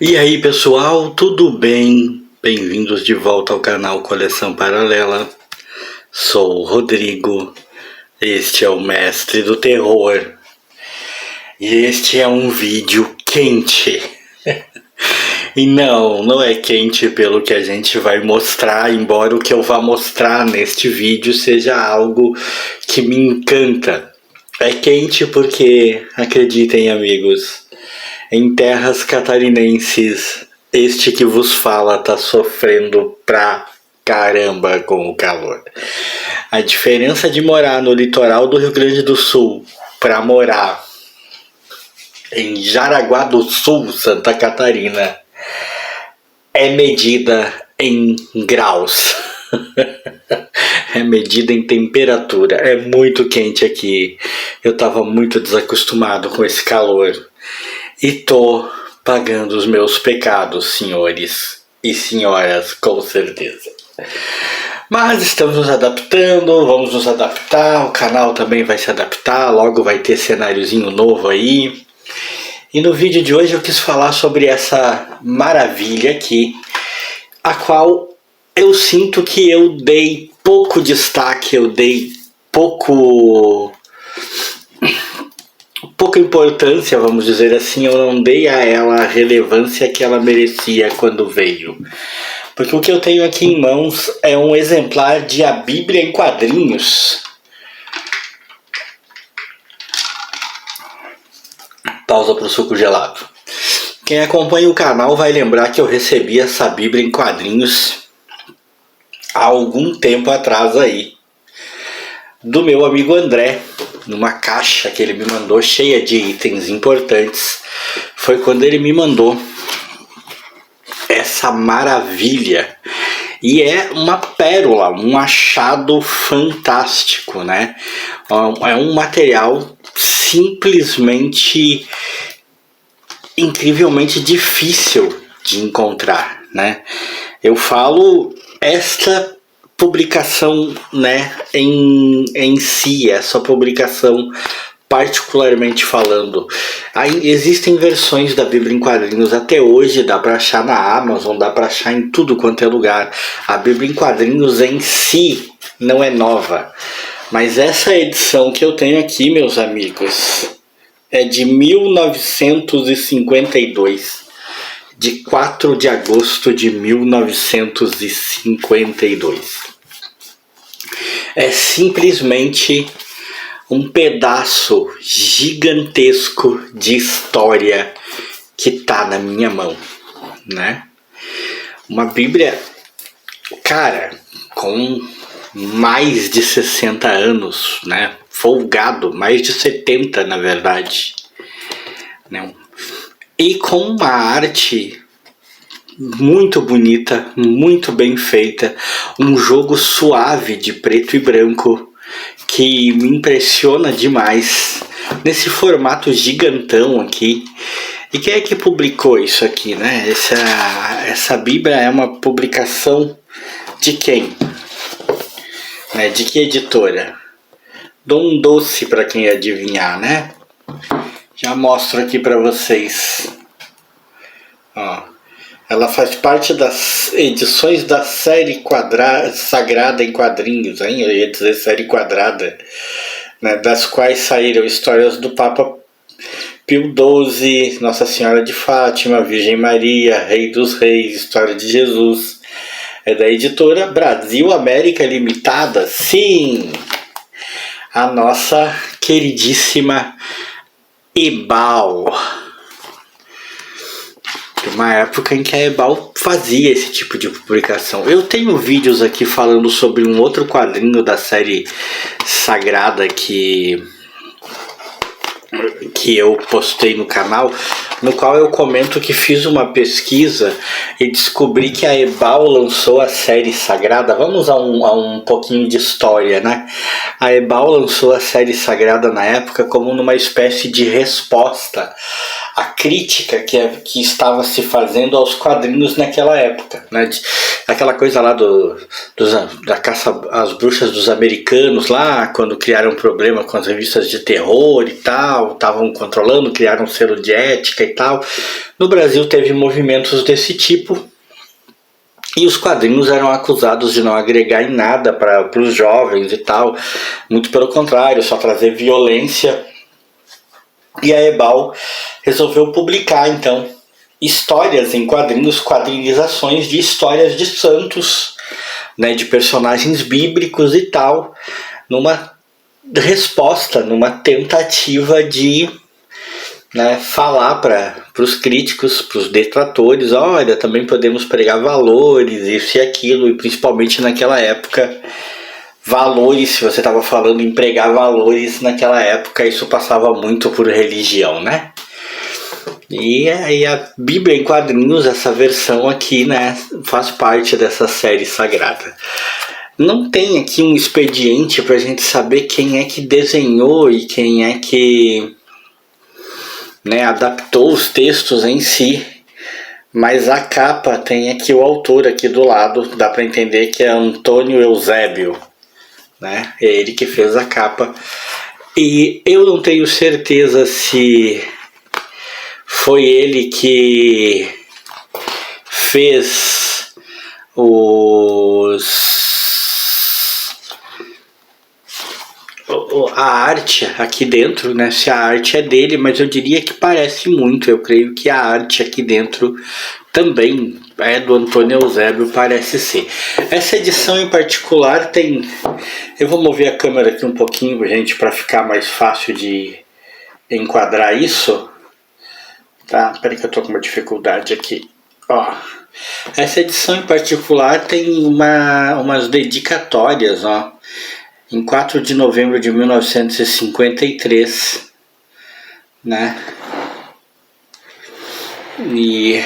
E aí pessoal, tudo bem? Bem-vindos de volta ao canal Coleção Paralela. Sou o Rodrigo, este é o Mestre do Terror e este é um vídeo quente. E não é quente pelo que a gente vai mostrar, embora o que eu vá mostrar neste vídeo seja algo que me encanta. É quente porque, acreditem amigos, em terras catarinenses, este que vos fala tá sofrendo pra caramba com o calor. A diferença de morar no litoral do Rio Grande do Sul pra morar em Jaraguá do Sul, Santa Catarina, é medida em graus. É medida em temperatura. É muito quente aqui. Eu tava muito desacostumado com esse calor. E tô pagando os meus pecados, senhores e senhoras, com certeza. Mas estamos nos adaptando, vamos nos adaptar, o canal também vai se adaptar, logo vai ter cenáriozinho novo aí. E no vídeo de hoje eu quis falar sobre essa maravilha aqui, a qual eu sinto que eu dei pouco destaque, eu dei pouca importância, vamos dizer assim, eu não dei a ela a relevância que ela merecia quando veio. Porque o que eu tenho aqui em mãos é um exemplar de A Bíblia em Quadrinhos. Pausa para o suco gelado. Quem acompanha o canal vai lembrar que eu recebi essa Bíblia em Quadrinhos há algum tempo atrás aí, do meu amigo André, numa caixa que ele me mandou cheia de itens importantes. Foi quando ele me mandou essa maravilha. E é uma pérola, um achado fantástico, né? É um material simplesmente incrivelmente difícil de encontrar, né? Eu falo esta publicação, né, em si, essa publicação particularmente falando. Aí existem versões da Bíblia em quadrinhos até hoje, dá para achar na Amazon, dá para achar em tudo quanto é lugar. A Bíblia em quadrinhos em si não é nova, mas essa edição que eu tenho aqui, meus amigos, é de 1952, de 4 de agosto de 1952. É simplesmente um pedaço gigantesco de história que tá na minha mão, né? Uma Bíblia, cara, com mais de 60 anos, né? Folgado, mais de 70 na verdade, né? E com uma arte muito bonita, muito bem feita, um jogo suave de preto e branco que me impressiona demais nesse formato gigantão aqui. E quem é que publicou isso aqui, né? Essa Bíblia é uma publicação de quem? Né? De que editora? Dom Doce, para quem adivinhar, né? Já mostro aqui para vocês. Ó. Ela faz parte das edições da série Sagrada em Quadrinhos, hein? Eu ia dizer série quadrada, né? Das quais saíram histórias do Papa Pio XII, Nossa Senhora de Fátima, Virgem Maria, Rei dos Reis, História de Jesus. É da editora Brasil América Limitada, sim! A nossa queridíssima Ebal. Uma época em que a Ebal fazia esse tipo de publicação. Eu tenho vídeos aqui falando sobre um outro quadrinho da série Sagrada que eu postei no canal, no qual eu comento que fiz uma pesquisa e descobri que a Ebal lançou a série Sagrada. Vamos a um pouquinho de história, né? A Ebal lançou a série Sagrada na época como numa espécie de resposta a crítica que estava se fazendo aos quadrinhos naquela época, né? Aquela coisa lá da caça às bruxas dos americanos lá, quando criaram um problema com as revistas de terror e tal, estavam controlando, criaram um selo de ética e tal. No Brasil teve movimentos desse tipo, e os quadrinhos eram acusados de não agregar em nada para os jovens e tal. Muito pelo contrário, só trazer violência. E a Ebal resolveu publicar, então, histórias em quadrinhos, quadrinizações de histórias de santos, né, de personagens bíblicos e tal, numa resposta, numa tentativa de, né, falar para os críticos, para os detratores, olha, também podemos pregar valores, isso e aquilo, e principalmente naquela época, valores, se você estava falando em pregar valores naquela época, isso passava muito por religião, né? E aí a Bíblia em quadrinhos, essa versão aqui, né, faz parte dessa série sagrada. Não tem aqui um expediente para a gente saber quem é que desenhou e quem é que, né, adaptou os textos em si, mas a capa tem aqui o autor aqui do lado, dá para entender que é Antônio Eusébio, né? É ele que fez a capa, e eu não tenho certeza se foi ele que fez a arte aqui dentro, né? Se a arte é dele, mas eu diria que parece muito. Eu creio que a arte aqui dentro também é do Antônio Eusébio, parece ser. Essa edição em particular tem... Eu vou mover a câmera aqui um pouquinho, gente, para ficar mais fácil de enquadrar isso. Tá? Peraí que eu tô com uma dificuldade aqui. Ó. Essa edição em particular tem umas dedicatórias, ó. Em 4 de novembro de 1953, né? E...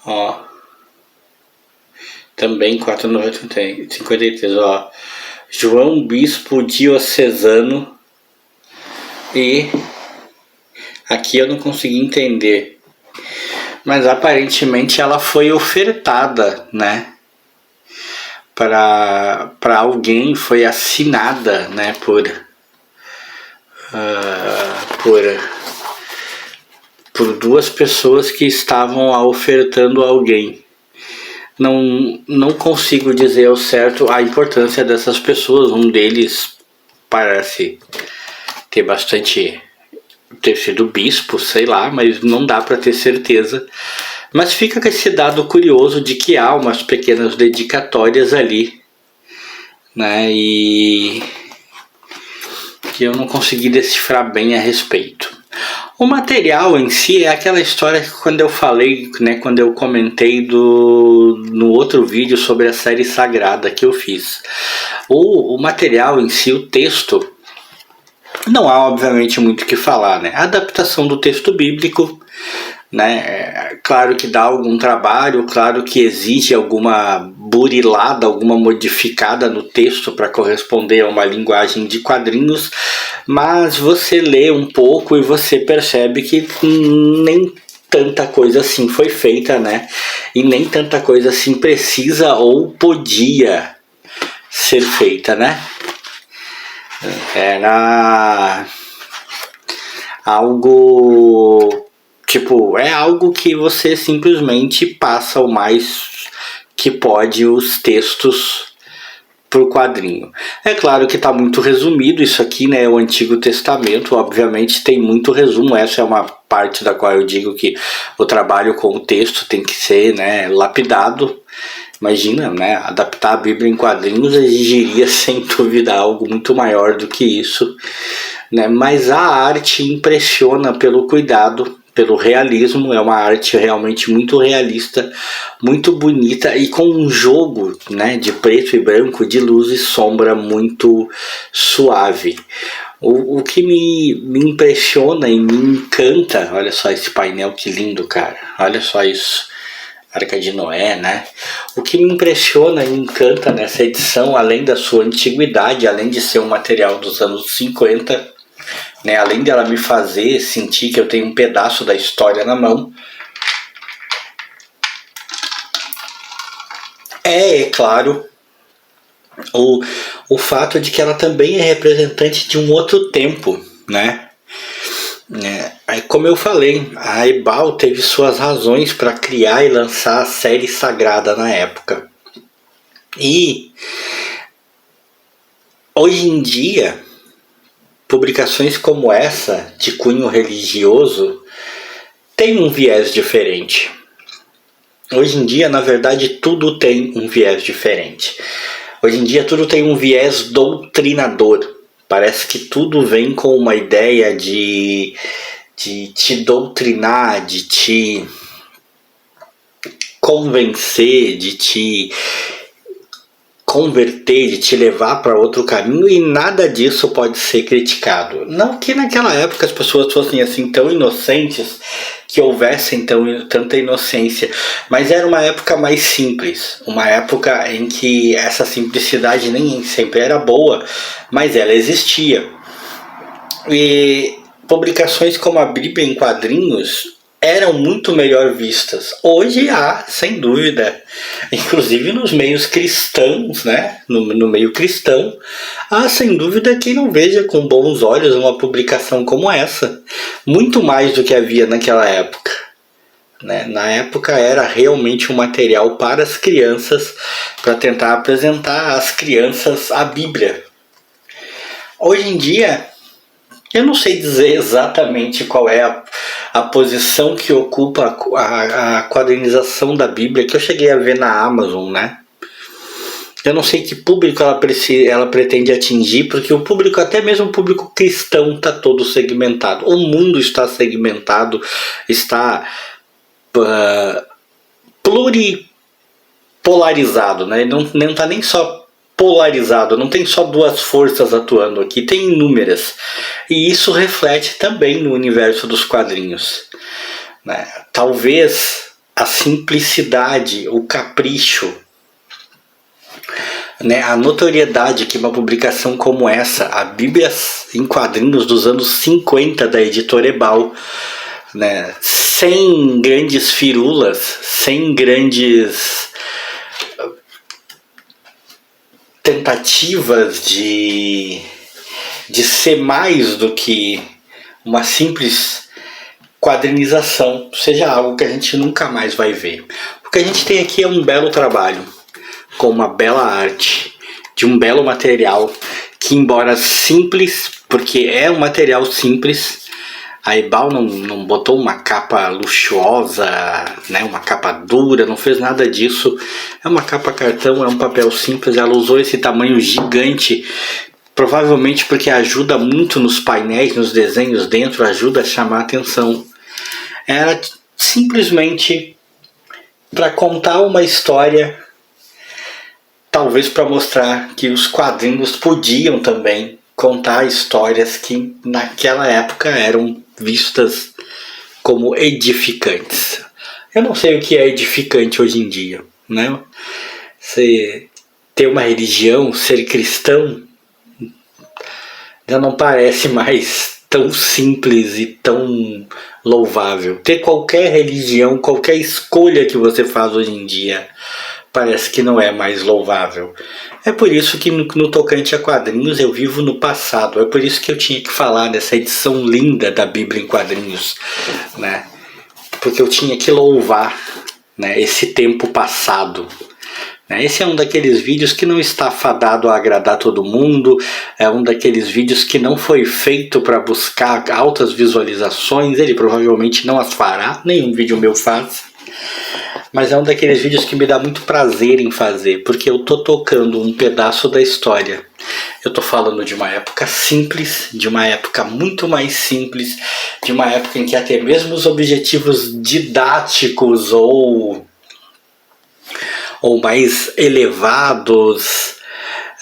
ó, também 4 de novembro de 1953, ó. João Bispo Diocesano. E aqui eu não consegui entender, mas aparentemente ela foi ofertada, né? Para alguém, foi assinada, né, por duas pessoas que estavam ofertando a alguém. Não consigo dizer ao certo a importância dessas pessoas. Um deles parece ter sido bispo, sei lá, mas não dá para ter certeza. Mas fica com esse dado curioso de que há umas pequenas dedicatórias ali, né, e que eu não consegui decifrar bem a respeito. O material em si é aquela história que quando eu falei, né, quando eu comentei no outro vídeo sobre a série sagrada que eu fiz. O material em si, o texto, não há obviamente muito o que falar, né? A adaptação do texto bíblico, né? Claro que dá algum trabalho, claro que exige alguma burilada, alguma modificada no texto para corresponder a uma linguagem de quadrinhos, mas você lê um pouco e você percebe que nem tanta coisa assim foi feita, né? E nem tanta coisa assim precisa ou podia ser feita, né? Era algo... tipo, é algo que você simplesmente passa o mais que pode os textos pro quadrinho. É claro que está muito resumido isso aqui, né? O Antigo Testamento, obviamente, tem muito resumo. Essa é uma parte da qual eu digo que o trabalho com o texto tem que ser, né, lapidado. Imagina, né? Adaptar a Bíblia em quadrinhos exigiria, sem dúvida, algo muito maior do que isso, né? Mas a arte impressiona pelo cuidado, pelo realismo. É uma arte realmente muito realista, muito bonita e com um jogo, né, de preto e branco, de luz e sombra muito suave. O que me impressiona e me encanta, olha só esse painel, que lindo, cara, olha só isso, Arca de Noé, né? O que me impressiona e me encanta nessa edição, além da sua antiguidade, além de ser um material dos anos 50, né? Além dela me fazer sentir que eu tenho um pedaço da história na mão, é claro, o fato de que ela também é representante de um outro tempo, né? Como eu falei, a Ebal teve suas razões para criar e lançar a série sagrada na época. E hoje em dia, publicações como essa, de cunho religioso, têm um viés diferente. Hoje em dia, na verdade, tudo tem um viés diferente. Hoje em dia, tudo tem um viés doutrinador. Parece que tudo vem com uma ideia de te doutrinar, de te convencer, de te converter, de te levar para outro caminho, e nada disso pode ser criticado. Não que naquela época as pessoas fossem assim tão inocentes, que houvessem tanta inocência, mas era uma época mais simples, uma época em que essa simplicidade nem sempre era boa, mas ela existia. E publicações como a Bíblia em quadrinhos eram muito melhor vistas. Hoje há, sem dúvida, inclusive nos meios cristãos, né? No meio cristão, há sem dúvida quem não veja com bons olhos uma publicação como essa. Muito mais do que havia naquela época. Né? Na época era realmente um material para as crianças, para tentar apresentar às crianças a Bíblia. Hoje em dia, eu não sei dizer exatamente qual é a posição que ocupa a quadrinização da Bíblia, que eu cheguei a ver na Amazon, né? Eu não sei que público ela pretende atingir, porque o público, até mesmo o público cristão, está todo segmentado. O mundo está segmentado, está pluripolarizado, né? Não está nem só polarizado, não tem só duas forças atuando aqui, tem inúmeras. E isso reflete também no universo dos quadrinhos. Né? Talvez a simplicidade, o capricho, né, a notoriedade que uma publicação como essa, a Bíblia em quadrinhos dos anos 50 da editora Ebal, né, sem grandes firulas, sem grandes tentativas de ser mais do que uma simples quadrinização, seja algo que a gente nunca mais vai ver. O que a gente tem aqui é um belo trabalho, com uma bela arte, de um belo material, que embora simples, porque é um material simples, a Ebal não botou uma capa luxuosa, né, uma capa dura, não fez nada disso. É uma capa cartão, é um papel simples, ela usou esse tamanho gigante, provavelmente porque ajuda muito nos painéis, nos desenhos dentro, ajuda a chamar a atenção. Era simplesmente para contar uma história, talvez para mostrar que os quadrinhos podiam também contar histórias que naquela época eram vistas como edificantes. Eu não sei o que é edificante hoje em dia, né? Você ter uma religião, ser cristão, já não parece mais tão simples e tão louvável. Ter qualquer religião, qualquer escolha que você faz hoje em dia, parece que não é mais louvável. É por isso que no tocante a quadrinhos eu vivo no passado. É por isso que eu tinha que falar dessa edição linda da Bíblia em quadrinhos, né? Porque eu tinha que louvar, né, esse tempo passado. Esse é um daqueles vídeos que não está fadado a agradar todo mundo, é um daqueles vídeos que não foi feito para buscar altas visualizações, ele provavelmente não as fará, nenhum vídeo meu faz. Mas é um daqueles vídeos que me dá muito prazer em fazer, porque eu tô tocando um pedaço da história. Eu tô falando de uma época simples, de uma época muito mais simples, de uma época em que até mesmo os objetivos didáticos ou mais elevados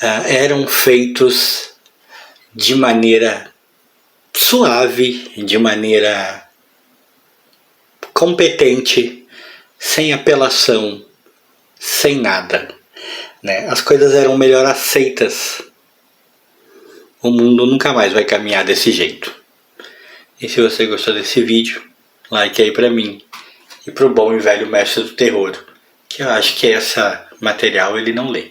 eram feitos de maneira suave, de maneira competente, sem apelação, sem nada, né? As coisas eram melhor aceitas. O mundo nunca mais vai caminhar desse jeito. E se você gostou desse vídeo, like aí pra mim e pro bom e velho mestre do terror, que eu acho que esse material ele não lê.